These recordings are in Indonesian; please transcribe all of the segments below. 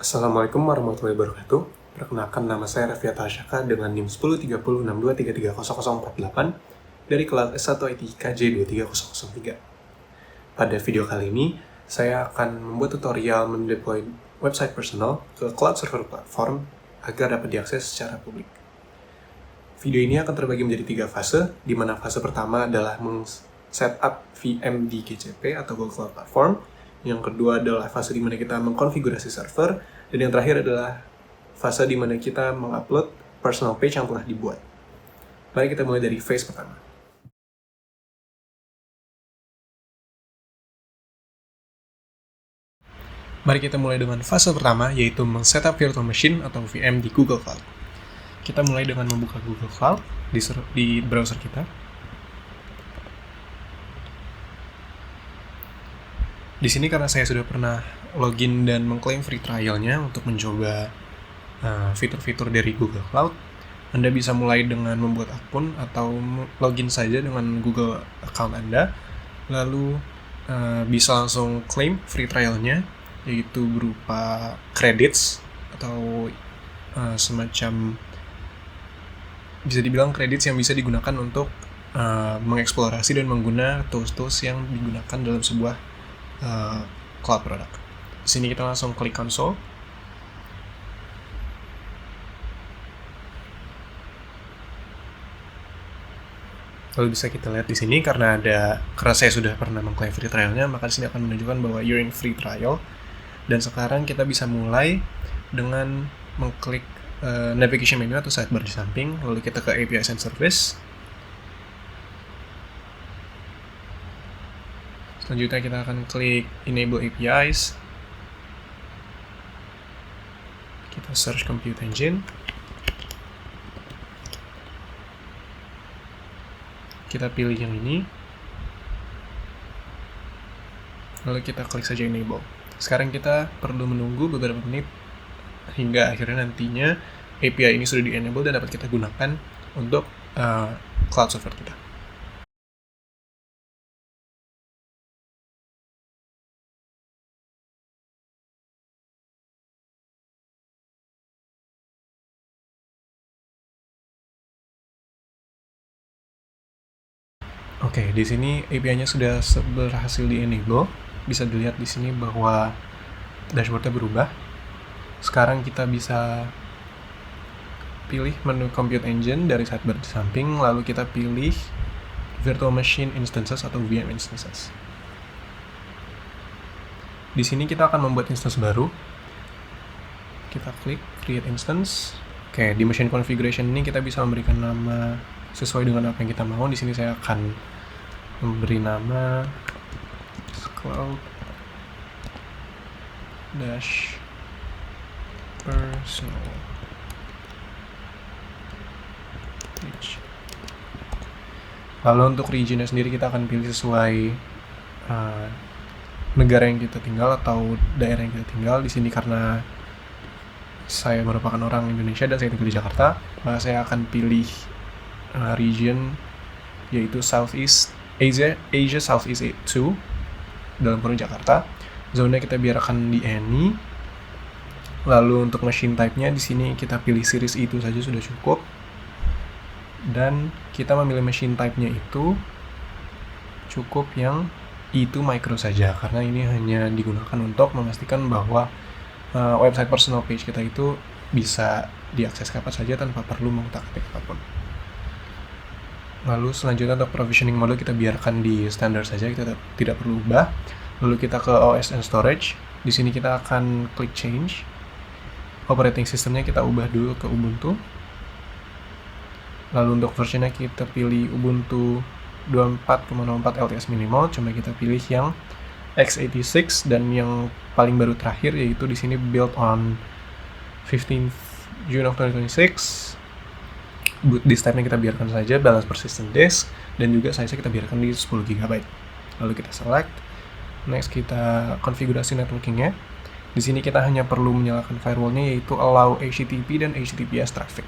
Assalamualaikum warahmatullahi wabarakatuh. Perkenalkan, nama saya Raffiat Hasyaka dengan NIM 103062330048 dari kelas S1 IT KJ 23003. Pada video kali ini, saya akan membuat tutorial mendeploy website personal ke cloud server platform agar dapat diakses secara publik. Video ini akan terbagi menjadi 3 fase, di mana fase pertama adalah setup VM di GCP atau Google Cloud Platform. Yang kedua adalah fase di mana kita mengkonfigurasi server, dan yang terakhir adalah fase di mana kita mengupload personal page yang telah dibuat. Mari kita mulai dari phase pertama. Mari kita mulai dengan fase pertama, yaitu men-setup virtual machine atau VM di Google Cloud. Kita mulai dengan membuka Google Cloud di browser kita. Di sini karena saya sudah pernah login dan mengklaim free trial-nya untuk mencoba fitur-fitur dari Google Cloud, Anda bisa mulai dengan membuat akun atau login saja dengan Google account Anda, lalu bisa langsung claim free trial-nya, yaitu berupa credits atau semacam bisa dibilang credits yang bisa digunakan untuk mengeksplorasi dan menggunakan tools-tools yang digunakan dalam sebuah cloud product. Di sini kita langsung klik console. Lalu bisa kita lihat di sini karena saya sudah pernah mengklaim free trial-nya, maka di sini akan menunjukkan bahwa you're in free trial. Dan sekarang kita bisa mulai dengan mengklik navigation menu atau sidebar di samping, lalu kita ke APIs and Service. Selanjutnya kita akan klik Enable APIs. Kita search Compute Engine. Kita pilih yang ini. Lalu kita klik saja Enable. Sekarang kita perlu menunggu beberapa menit hingga akhirnya nantinya API ini sudah di-enable dan dapat kita gunakan untuk cloud server kita. Oke, di sini API-nya sudah berhasil di-enable. Bisa dilihat di sini bahwa dashboard-nya berubah. Sekarang kita bisa pilih menu Compute Engine dari sidebar di samping, lalu kita pilih Virtual Machine Instances atau VM Instances. Di sini kita akan membuat instance baru. Kita klik Create Instance. Oke, di Machine Configuration ini kita bisa memberikan nama sesuai dengan apa yang kita mau. Di sini saya akan memberi nama cloud dash personal page. Lalu untuk regionnya sendiri kita akan pilih sesuai negara yang kita tinggal atau daerah yang kita tinggal. Di sini karena saya merupakan orang Indonesia dan saya tinggal di Jakarta, maka saya akan pilih region yaitu Asia Southeast 2 dalam kurung Jakarta. Zona kita biarkan di any. Lalu untuk machine type-nya di sini kita pilih series itu saja sudah cukup. Dan kita memilih machine type-nya itu cukup yang itu micro saja karena ini hanya digunakan untuk memastikan bahwa website personal page kita itu bisa diakses kapan saja tanpa perlu mengutak-atik apapun. Lalu selanjutnya untuk provisioning mode kita biarkan di standar saja, kita tidak perlu ubah. Lalu kita ke OS and Storage. Di sini kita akan klik Change. Operating systemnya kita ubah dulu ke Ubuntu. Lalu untuk versionnya kita pilih Ubuntu 24.04 LTS minimal. Cuma kita pilih yang x86 dan yang paling baru terakhir yaitu di sini build on 15th June of 2026. Boot disk type-nya kita biarkan saja, balance persistent disk, dan juga size-nya kita biarkan di 10 GB. Lalu kita select. Next kita konfigurasi networking-nya. Di sini kita hanya perlu menyalakan firewall-nya yaitu allow HTTP dan HTTPS traffic.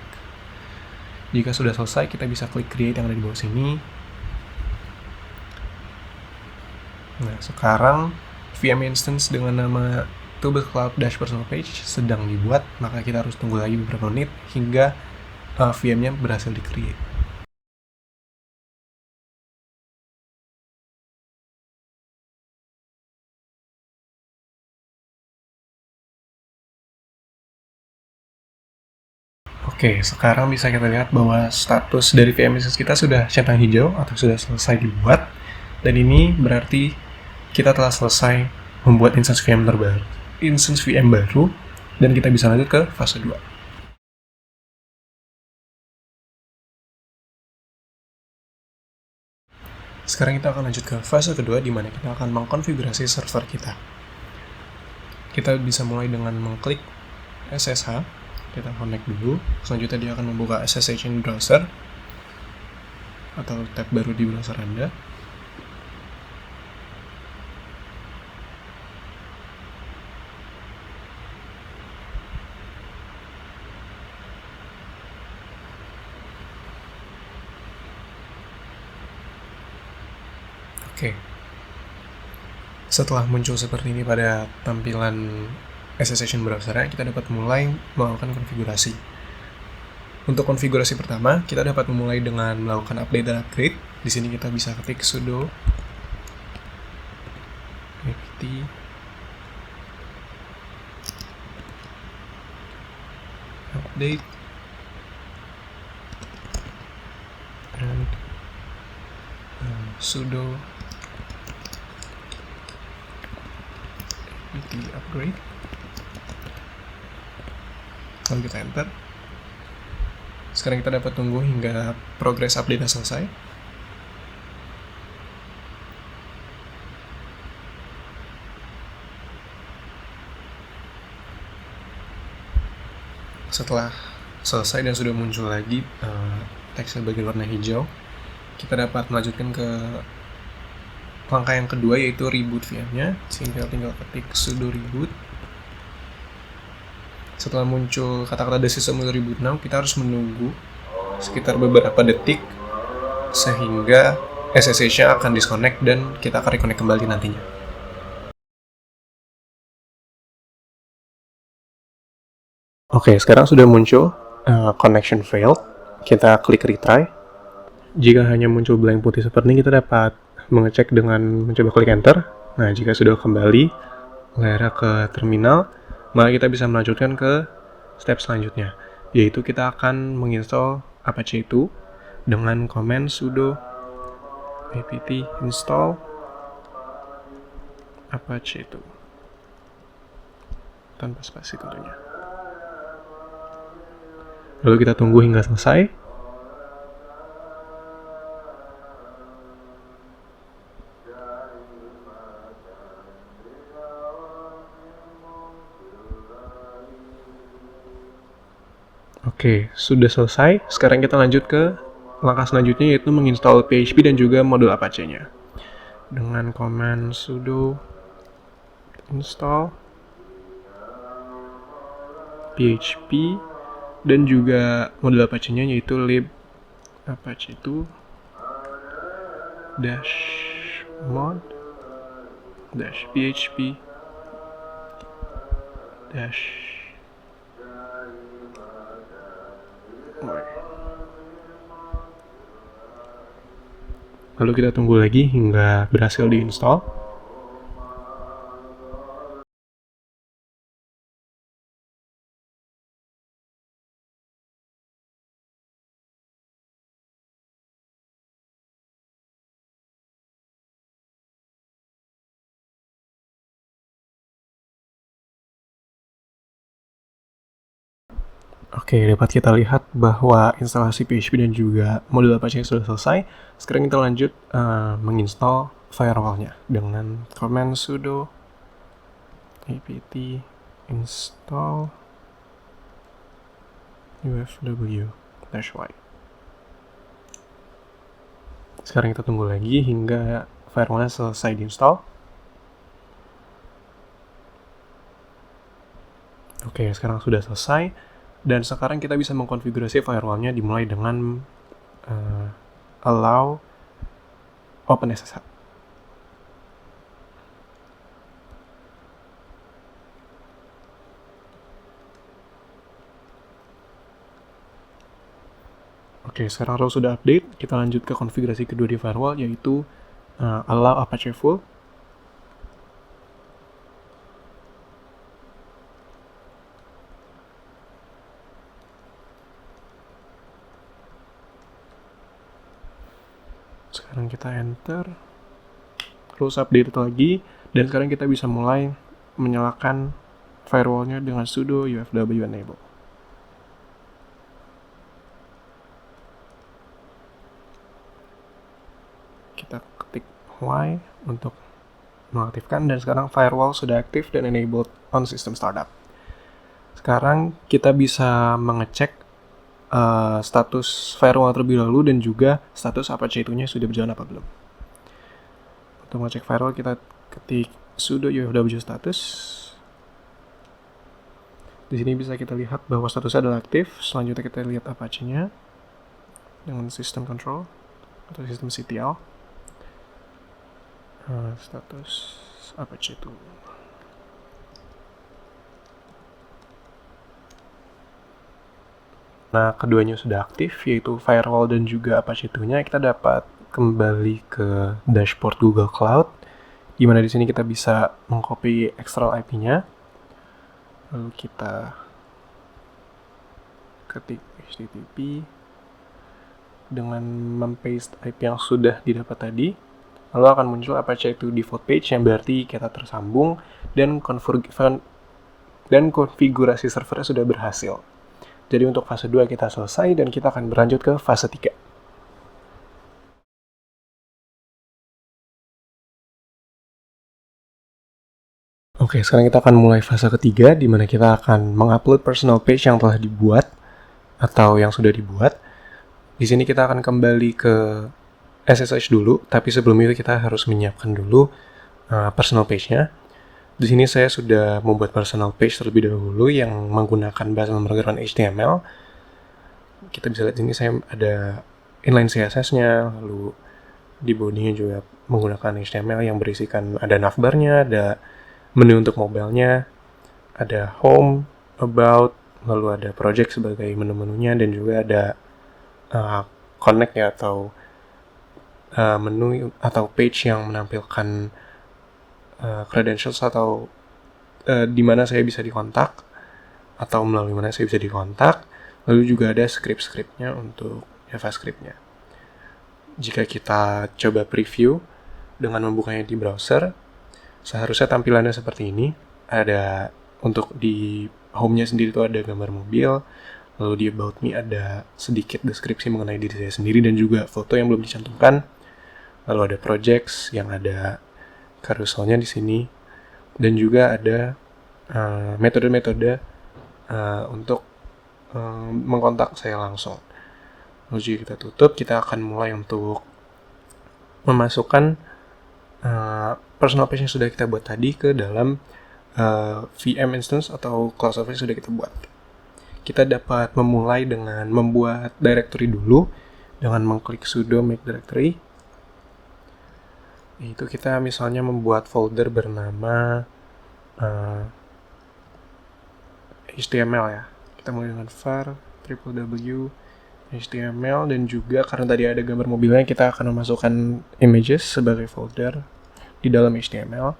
Jika sudah selesai, kita bisa klik create yang ada di bawah sini. Nah, sekarang VM instance dengan nama Tube Cloud Dash Personal Page sedang dibuat, maka kita harus tunggu lagi beberapa menit hingga VM-nya berhasil di-create. Oke, sekarang bisa kita lihat bahwa status dari VM instance kita sudah centang hijau atau sudah selesai dibuat. Dan ini berarti kita telah selesai membuat instance VM baru, dan kita bisa lanjut ke fase 2. Sekarang kita akan lanjut ke fase kedua, di mana kita akan mengkonfigurasi server kita. Kita bisa mulai dengan mengklik SSH, kita connect dulu. Selanjutnya dia akan membuka SSH in browser atau tab baru di browser Anda. Oke. Setelah muncul seperti ini pada tampilan SSH in browser, kita dapat mulai melakukan konfigurasi. Untuk konfigurasi pertama, kita dapat memulai dengan melakukan update dan upgrade. Di sini kita bisa ketik sudo apt update and sudo apt upgrade, lalu kita enter. Sekarang kita dapat tunggu hingga progres update selesai. Setelah selesai dan sudah muncul lagi teksnya bagian warna hijau, kita dapat melanjutkan ke langkah yang kedua, yaitu reboot VM-nya. Tinggal ketik sudo reboot. Setelah muncul kata-kata the system will reboot now, kita harus menunggu sekitar beberapa detik sehingga SSH-nya akan disconnect dan kita akan reconnect kembali nantinya. Oke, sekarang sudah muncul connection failed. Kita klik retry. Jika hanya muncul blank putih seperti ini, kita dapat mengecek dengan mencoba klik enter. Nah, jika sudah kembali layarnya ke terminal, maka kita bisa melanjutkan ke step selanjutnya, yaitu kita akan menginstall Apache itu dengan command sudo apt install Apache itu tanpa spasi tentunya. Lalu kita tunggu hingga selesai. Oke, sudah selesai. Sekarang kita lanjut ke langkah selanjutnya, yaitu menginstal PHP dan juga modul Apache-nya. Dengan command sudo install PHP dan juga modul Apache-nya, yaitu lib apache itu -mod -php lalu kita tunggu lagi hingga berhasil diinstal. Oke, dapat kita lihat bahwa instalasi PHP dan juga modul Apache sudah selesai. Sekarang kita lanjut menginstal firewall-nya dengan command sudo apt install ufw-y. Sekarang kita tunggu lagi hingga firewall-nya selesai diinstal. Oke, sekarang sudah selesai. Dan sekarang kita bisa mengkonfigurasi firewall-nya dimulai dengan allow OpenSSH. Oke, sekarang role sudah update, kita lanjut ke konfigurasi kedua di firewall, yaitu allow Apache full. Sekarang kita enter, terus update lagi, dan sekarang kita bisa mulai menyalakan firewallnya dengan sudo ufw enable. Kita ketik Y untuk mengaktifkan, dan sekarang firewall sudah aktif dan enabled on system startup. Sekarang kita bisa mengecek status firewall terlebih dahulu dan juga status Apache itunya sudah berjalan apa belum. Untuk mengecek firewall kita ketik sudo ufw status. Di sini bisa kita lihat bahwa statusnya adalah aktif. Selanjutnya kita lihat Apache-nya dengan system control atau sistem CTL. Status Apache itu. Nah, keduanya sudah aktif, yaitu firewall dan juga Apache itunya. Kita dapat kembali ke dashboard Google Cloud, di mana di sini kita bisa mengcopy external IP-nya. Lalu kita ketik HTTP dengan mempaste IP yang sudah didapat tadi. Lalu akan muncul Apache itu default page, yang berarti kita tersambung dan konfigurasi servernya sudah berhasil. Jadi untuk fase 2 kita selesai dan kita akan berlanjut ke fase 3. Oke, sekarang kita akan mulai fase ketiga, di mana kita akan mengupload personal page yang telah dibuat atau yang sudah dibuat. Di sini kita akan kembali ke SSH dulu, tapi sebelum itu kita harus menyiapkan dulu personal page-nya. Di sini saya sudah membuat personal page terlebih dahulu yang menggunakan bahasa pemrograman HTML. Kita bisa lihat di sini saya ada inline CSS-nya, lalu di body-nya juga menggunakan HTML yang berisikan ada navbar-nya, ada menu untuk mobile-nya, ada home, about, lalu ada project sebagai menu-menunya, dan juga ada connect ya, atau menu atau page yang menampilkan credentials atau di mana saya bisa dikontak atau melalui mana saya bisa dikontak. Lalu juga ada script-scriptnya untuk JavaScript-nya. Jika kita coba preview dengan membukanya di browser, seharusnya tampilannya seperti ini. Ada untuk di home-nya sendiri itu ada gambar mobil, lalu di about me ada sedikit deskripsi mengenai diri saya sendiri dan juga foto yang belum dicantumkan. Lalu ada projects yang ada carouselnya di sini, dan juga ada metode-metode untuk mengkontak saya langsung. Lalu jika kita tutup, kita akan mulai untuk memasukkan personal page yang sudah kita buat tadi ke dalam VM instance atau cloud service yang sudah kita buat. Kita dapat memulai dengan membuat directory dulu dengan mengklik sudo make directory. Itu kita misalnya membuat folder bernama HTML ya. Kita mulai dengan var www HTML, dan juga karena tadi ada gambar mobilnya, kita akan memasukkan images sebagai folder di dalam HTML.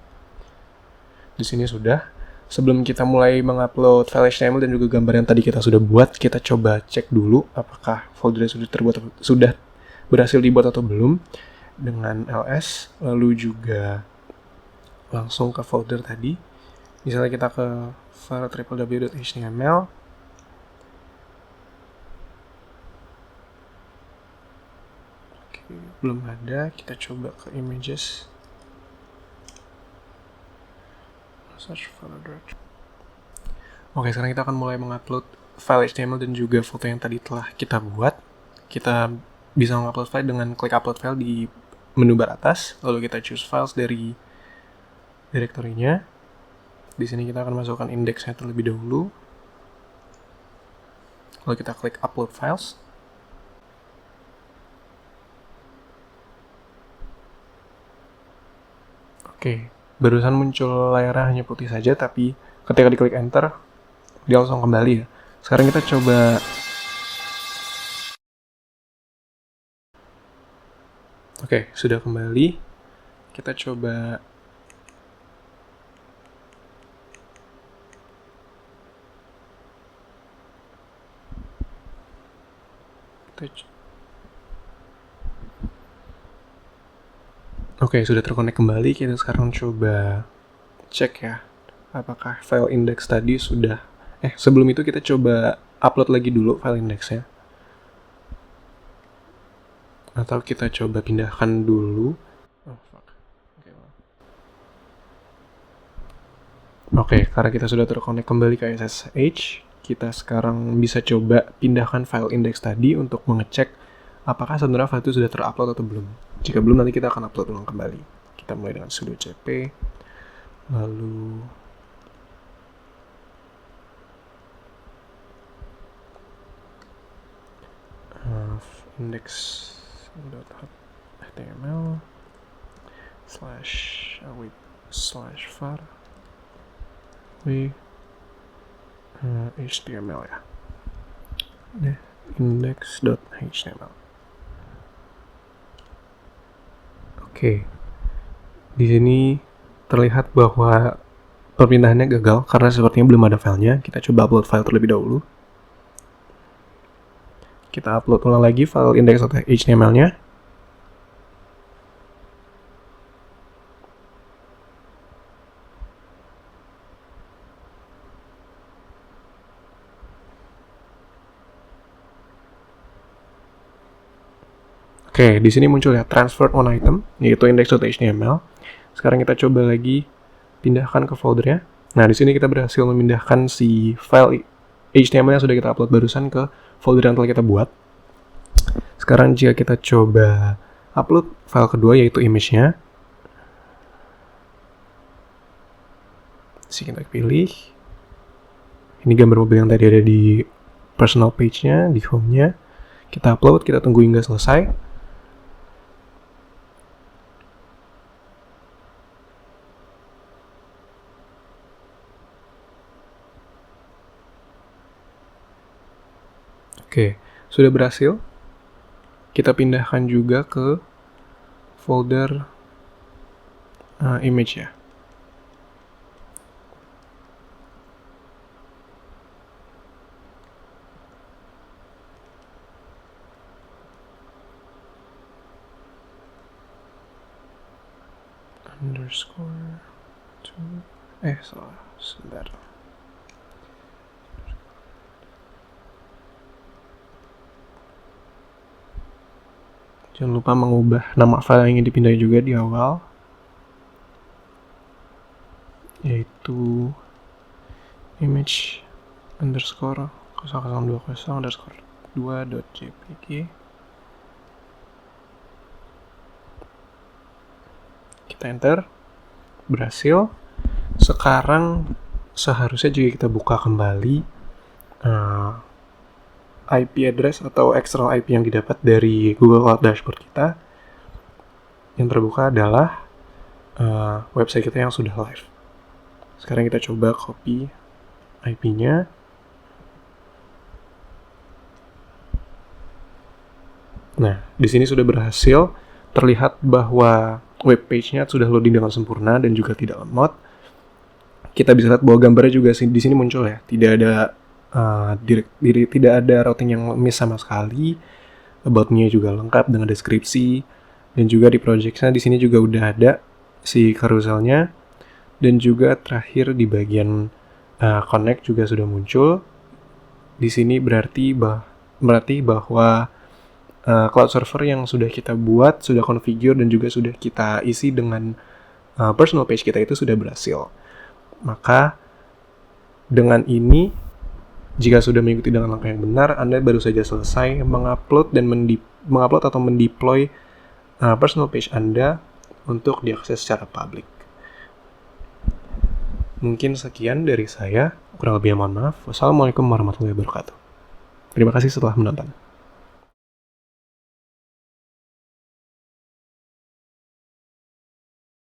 Di sini sudah. Sebelum kita mulai mengupload file HTML dan juga gambar yang tadi kita sudah buat, kita coba cek dulu apakah foldernya sudah berhasil dibuat atau belum dengan ls. Lalu juga langsung ke folder tadi. Misalnya kita ke var www.html. Oke, belum ada. Kita coba ke images. Search folder. Oke, sekarang kita akan mulai mengupload file HTML dan juga foto yang tadi telah kita buat. Kita bisa mengupload file dengan klik upload file di menu bar atas, lalu kita choose files dari direktorinya. Di sini kita akan masukkan indeksnya terlebih dahulu. Lalu kita klik upload files. Oke, barusan muncul layarnya hanya putih saja, tapi ketika diklik enter, dia langsung kembali ya. Sekarang kita coba Oke, sudah kembali. Kita coba Oke, sudah terkonek kembali. Kita sekarang coba cek ya, apakah file index tadi sudah sebelum itu kita coba upload lagi dulu file indexnya, atau kita coba pindahkan dulu. Oke, karena kita sudah terkonek kembali ke SSH, kita sekarang bisa coba pindahkan file index tadi untuk mengecek apakah sebenarnya file itu sudah terupload atau belum. Jika belum, nanti kita akan upload ulang kembali. Kita mulai dengan sudo cp, lalu index.html /var HTML ya. Index.html. Oke. Di sini terlihat bahwa perpindahannya gagal karena sepertinya belum ada filenya. Kita coba upload file terlebih dahulu. Kita upload ulang lagi file index.html-nya. Oke, di sini muncul ya transferred one item, yaitu index.html. Sekarang kita coba lagi pindahkan ke foldernya. Nah, di sini kita berhasil memindahkan si file HTML yang sudah kita upload barusan ke folder yang telah kita buat. Sekarang jika kita coba upload file kedua, yaitu image-nya. Kita pilih. Ini gambar mobil yang tadi ada di personal page-nya, di home-nya. Kita upload, kita tunggu hingga selesai. Oke, sudah berhasil. Kita pindahkan juga ke folder image ya. Underscore sebentar. Jangan lupa mengubah nama file yang ingin dipindahin juga di awal, yaitu image underscore 0020 underscore 2.jpg. Kita enter, berhasil. Sekarang seharusnya jika kita buka kembali IP address atau external IP yang didapat dari Google Cloud Dashboard kita, yang terbuka adalah website kita yang sudah live. Sekarang kita coba copy IP-nya. Nah, di sini sudah berhasil. Terlihat bahwa web page-nya sudah loading dengan sempurna dan juga tidak lemot. Kita bisa lihat bahwa gambarnya juga di sini muncul ya. Tidak ada routing yang miss sama sekali. About-nya juga lengkap dengan deskripsi, dan juga di project-nya di sini juga udah ada si carouselnya, dan juga terakhir di bagian connect juga sudah muncul. Di sini berarti bahwa cloud server yang sudah kita buat, sudah configure, dan juga sudah kita isi dengan personal page kita itu sudah berhasil. Maka dengan ini, jika sudah mengikuti dengan langkah yang benar, Anda baru saja selesai mengupload atau mendeploy personal page Anda untuk diakses secara publik. Mungkin sekian dari saya. Kurang lebihnya mohon maaf. Wassalamualaikum warahmatullahi wabarakatuh. Terima kasih setelah menonton.